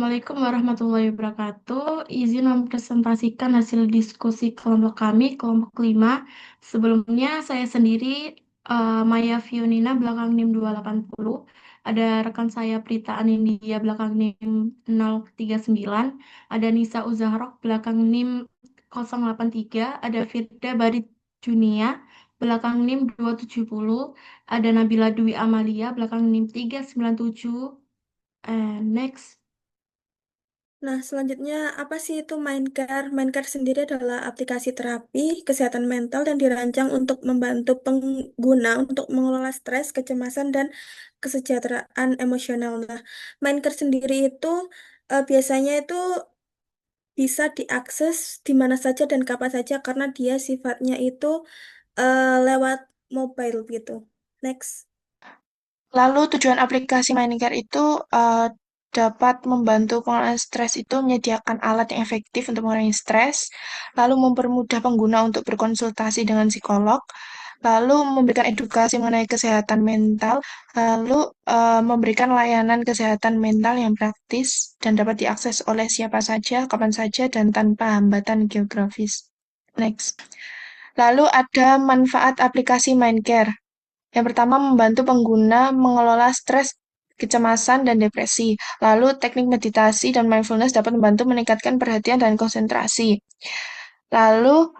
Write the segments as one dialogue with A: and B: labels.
A: Assalamualaikum warahmatullahi wabarakatuh. Izin mempresentasikan hasil diskusi kelompok kami, kelompok 5. Sebelumnya saya sendiri, Maya Fionina, belakang NIM 280. Ada rekan saya Prita Anindya, belakang NIM 039. Ada Nisa Uzahrok, belakang NIM 083. Ada Firda Barit Junia, belakang NIM 270. Ada Nabila Dwi Amalia, belakang NIM 397. Next.
B: Nah, selanjutnya apa sih itu Mindcare? Mindcare sendiri adalah aplikasi terapi kesehatan mental dan dirancang untuk membantu pengguna untuk mengelola stres, kecemasan, dan kesejahteraan emosional. Nah, Mindcare sendiri itu biasanya itu bisa diakses di mana saja dan kapan saja karena dia sifatnya itu lewat mobile gitu. Next.
C: Lalu tujuan aplikasi Mindcare itu dapat membantu pengelolaan stres itu menyediakan alat yang efektif untuk mengurangi stres, lalu mempermudah pengguna untuk berkonsultasi dengan psikolog, lalu memberikan edukasi mengenai kesehatan mental, lalu memberikan layanan kesehatan mental yang praktis dan dapat diakses oleh siapa saja, kapan saja, dan tanpa hambatan geografis. Next. Lalu ada manfaat aplikasi Mindcare. Yang pertama, membantu pengguna mengelola stres, kecemasan, dan depresi. Lalu, teknik meditasi dan mindfulness dapat membantu meningkatkan perhatian dan konsentrasi. Lalu,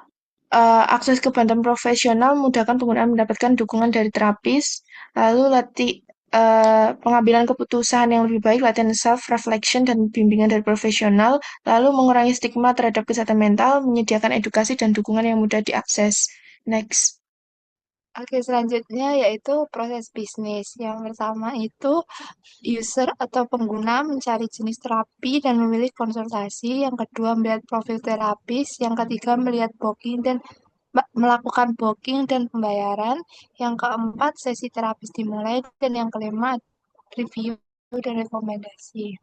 C: akses ke bantuan profesional memudahkan pengguna mendapatkan dukungan dari terapis. Lalu, pengambilan keputusan yang lebih baik, latihan self-reflection, dan bimbingan dari profesional. Lalu, mengurangi stigma terhadap kesehatan mental, menyediakan edukasi dan dukungan yang mudah diakses. Next.
D: Oke, selanjutnya yaitu proses bisnis. Yang pertama itu user atau pengguna mencari jenis terapi dan memilih konsultasi. Yang kedua melihat profil terapis. Yang ketiga melihat booking dan melakukan booking dan pembayaran. Yang keempat sesi terapis dimulai dan yang kelima review dan rekomendasi.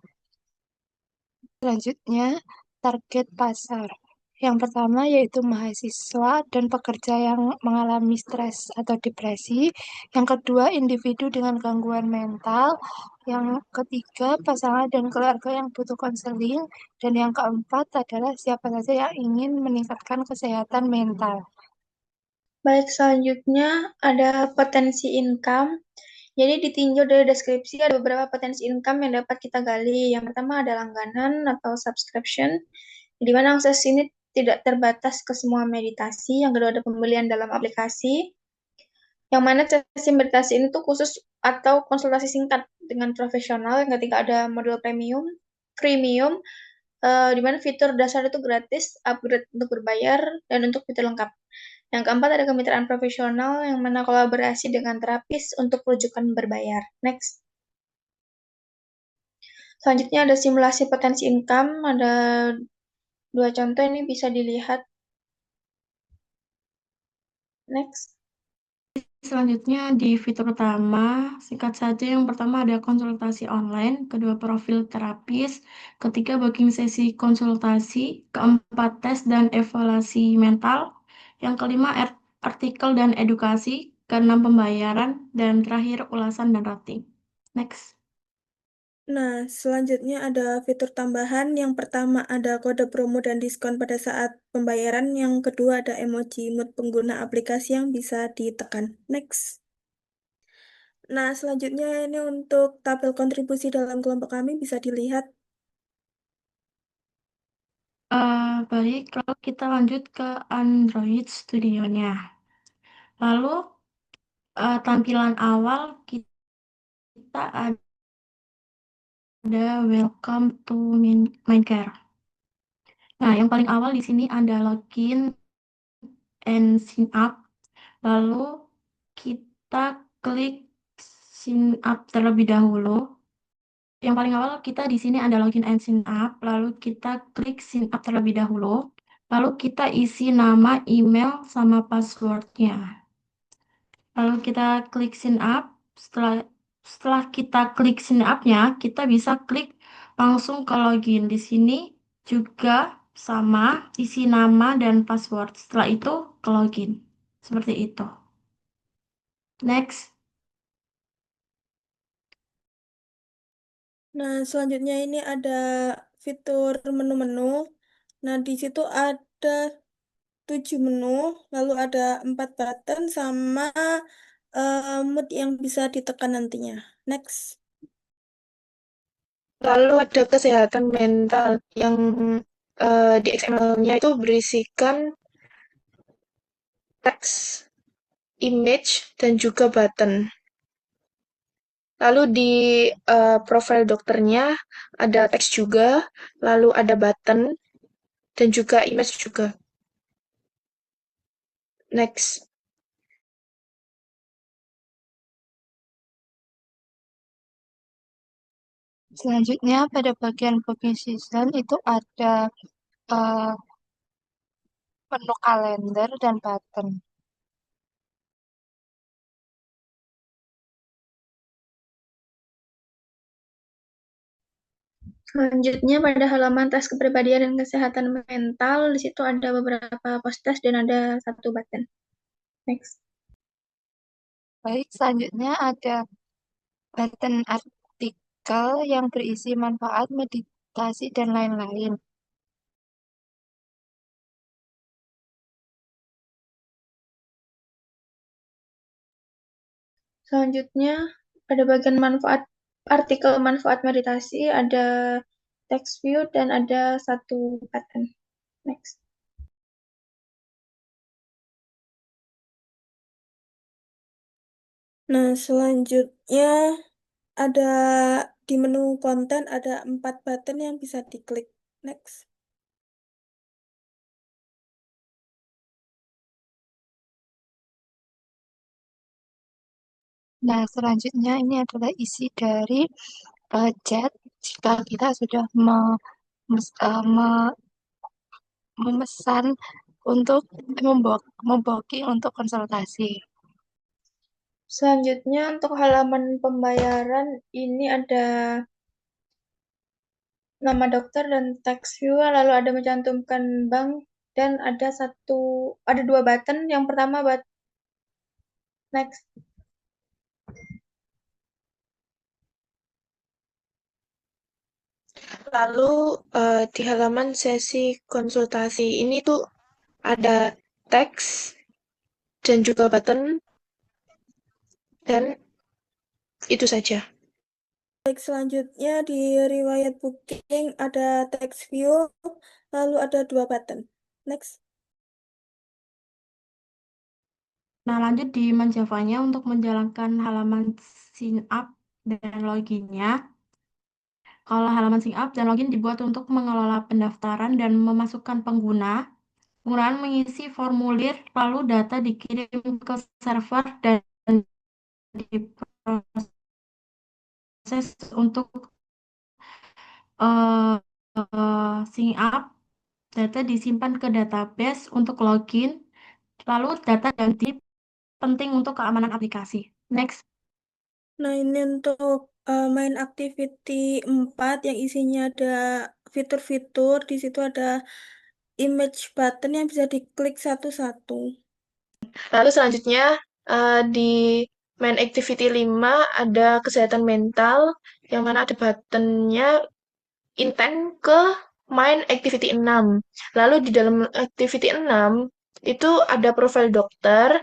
D: Selanjutnya, target pasar. Yang pertama yaitu mahasiswa dan pekerja yang mengalami stres atau depresi. Yang kedua, individu dengan gangguan mental. Yang ketiga, pasangan dan keluarga yang butuh konseling. Dan yang keempat adalah siapa saja yang ingin meningkatkan kesehatan mental.
E: Baik, selanjutnya ada potensi income. Jadi ditinjau dari deskripsi ada beberapa potensi income yang dapat kita gali. Yang pertama ada langganan atau subscription, di mana akses ini tidak terbatas ke semua meditasi. Yang kedua ada pembelian dalam aplikasi, yang mana sesi meditasi ini tuh khusus atau konsultasi singkat dengan profesional. Yang ketiga ada model premium, di mana fitur dasar itu gratis, upgrade untuk berbayar, dan untuk fitur lengkap. Yang keempat ada kemitraan profesional yang mana kolaborasi dengan terapis untuk rujukan berbayar. Next. Selanjutnya ada simulasi potensi income, ada dua contoh ini bisa dilihat. Next.
A: Selanjutnya di fitur utama, singkat saja yang pertama ada konsultasi online, kedua profil terapis, ketiga booking sesi konsultasi, keempat tes dan evaluasi mental, yang kelima artikel dan edukasi, keenam pembayaran, dan terakhir ulasan dan rating. Next.
B: Nah, selanjutnya ada fitur tambahan. Yang pertama ada kode promo dan diskon pada saat pembayaran. Yang kedua ada emoji mood pengguna aplikasi yang bisa ditekan. Next. Nah, selanjutnya ini untuk tabel kontribusi dalam kelompok kami bisa dilihat.
A: Baik, lalu kita lanjut ke Android Studio-nya. Lalu tampilan awal kita ada welcome to Mindcare. Nah, yang paling awal di sini ada login and sign up. Lalu kita klik sign up terlebih dahulu. Yang paling awal kita di sini ada login and sign up. Lalu kita klik sign up terlebih dahulu. Lalu kita isi nama, email, sama passwordnya. Lalu kita klik sign up. Setelah kita klik sign up-nya, kita bisa klik langsung ke login. Di sini juga sama, isi nama dan password. Setelah itu ke login. Seperti itu. Next.
B: Nah, selanjutnya ini ada fitur menu-menu. Nah, di situ ada 7 menu, lalu ada 4 button sama mood yang bisa ditekan nantinya. Next.
C: Lalu ada kesehatan mental yang di XML-nya itu berisikan teks, image, dan juga button. Lalu di profil dokternya ada teks juga, lalu ada button, dan juga image juga. Next.
D: Selanjutnya pada bagian booking season itu ada eh, menu kalender dan button.
E: Selanjutnya pada halaman tes kepribadian dan kesehatan mental, di situ ada beberapa post test dan ada satu button. Next.
D: Baik, selanjutnya ada button artikel yang berisi manfaat, meditasi, dan lain-lain.
E: Selanjutnya pada bagian manfaat artikel manfaat meditasi ada text view dan ada satu button. Next.
B: Nah, selanjutnya ada di menu konten ada 4 button yang bisa diklik. Next.
D: Nah, selanjutnya ini adalah isi dari chat jika kita sudah memesan untuk membooking untuk konsultasi.
E: Selanjutnya untuk halaman pembayaran ini ada nama dokter dan text view, lalu ada mencantumkan bank dan ada dua button. Yang pertama next.
C: Lalu di halaman sesi konsultasi ini tuh ada teks dan juga button dan itu saja.
B: Baik, selanjutnya di riwayat booking ada text view, lalu ada 2 button. Next.
A: Nah, lanjut di Manjavanya untuk menjalankan halaman sign up dan loginnya. Kalau halaman sign up dan login dibuat untuk mengelola pendaftaran dan memasukkan pengguna. Penggunaan mengisi formulir, lalu data dikirim ke server dan diproses untuk uh, sign up. Data disimpan ke database untuk login, lalu data ganti penting untuk keamanan aplikasi. Next.
B: Nah, ini untuk main activity 4 yang isinya ada fitur-fitur. Di situ ada image button yang bisa diklik satu-satu.
C: Lalu selanjutnya di main activity 5 ada kesehatan mental yang mana ada buttonnya intent ke main activity 6. Lalu di dalam activity 6 itu ada profil dokter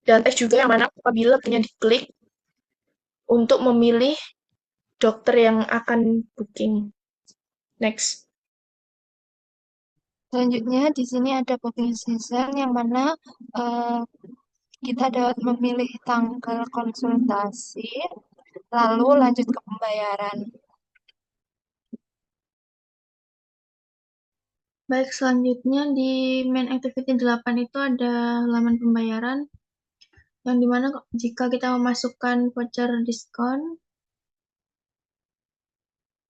C: dan teks juga yang mana apabila punya diklik untuk memilih dokter yang akan booking. Next.
D: Selanjutnya di sini ada booking season yang mana eh, kita dapat memilih tanggal konsultasi, lalu lanjut ke pembayaran.
E: Baik, selanjutnya di main activity 8 itu ada halaman pembayaran yang dimana jika kita memasukkan voucher diskon,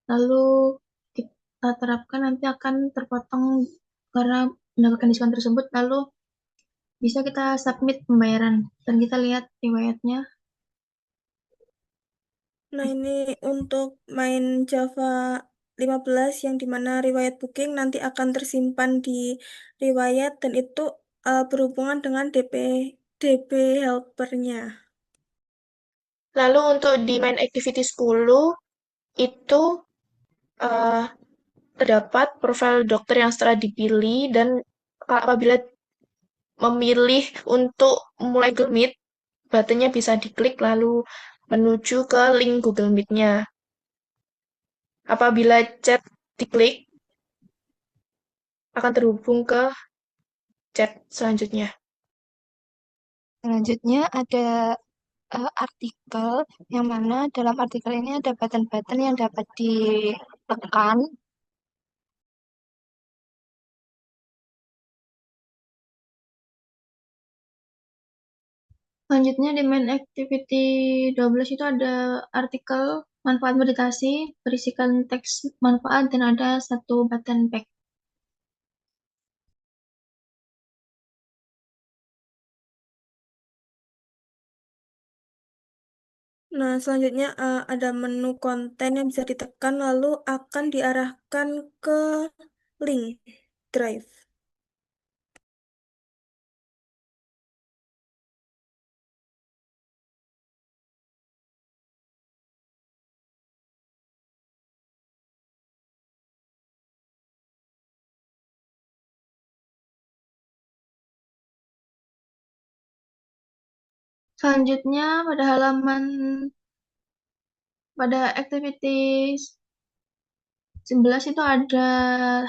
E: lalu kita terapkan nanti akan terpotong karena mendapatkan diskon tersebut, lalu bisa kita submit pembayaran dan kita lihat riwayatnya.
B: Nah, ini untuk main Java 15 yang dimana riwayat booking nanti akan tersimpan di riwayat dan itu berhubungan dengan DB helpernya.
C: Lalu untuk di main activity 10 itu eh, terdapat profil dokter yang setelah dipilih dan apabila memilih untuk mulai Google Meet, buttonnya bisa diklik lalu menuju ke link Google Meet-nya. Apabila chat diklik, akan terhubung ke chat selanjutnya.
D: Selanjutnya ada artikel yang mana dalam artikel ini ada button-button yang dapat ditekan.
E: Selanjutnya di main activity 12 itu ada artikel manfaat meditasi, berisikan teks manfaat, dan ada satu button back.
B: Nah, selanjutnya ada menu konten yang bisa ditekan lalu akan diarahkan ke link Drive.
E: Selanjutnya pada activities 11 itu ada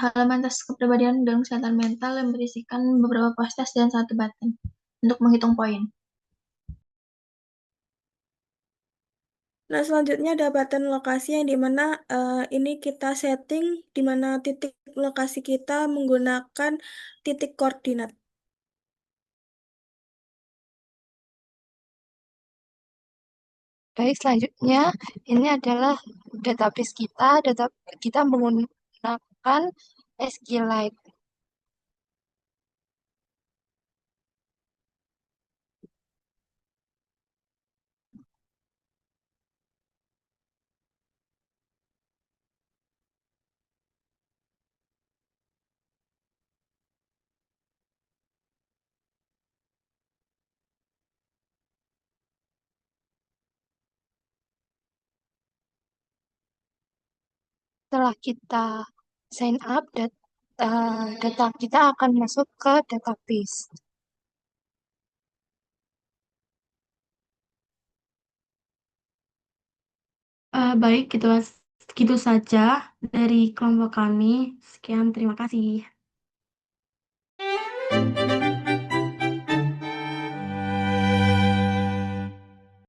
E: halaman tes kepribadian dan kesehatan mental yang berisikan beberapa post-test dan satu button untuk menghitung poin.
B: Nah, selanjutnya ada button lokasi yang dimana ini kita setting di mana titik lokasi kita menggunakan titik koordinat.
D: Baik, selanjutnya ini adalah database kita. Data kita menggunakan SQLite. Setelah kita sign up, data kita akan masuk ke database.
A: Baik, gitu saja dari kelompok kami. Sekian, terima kasih.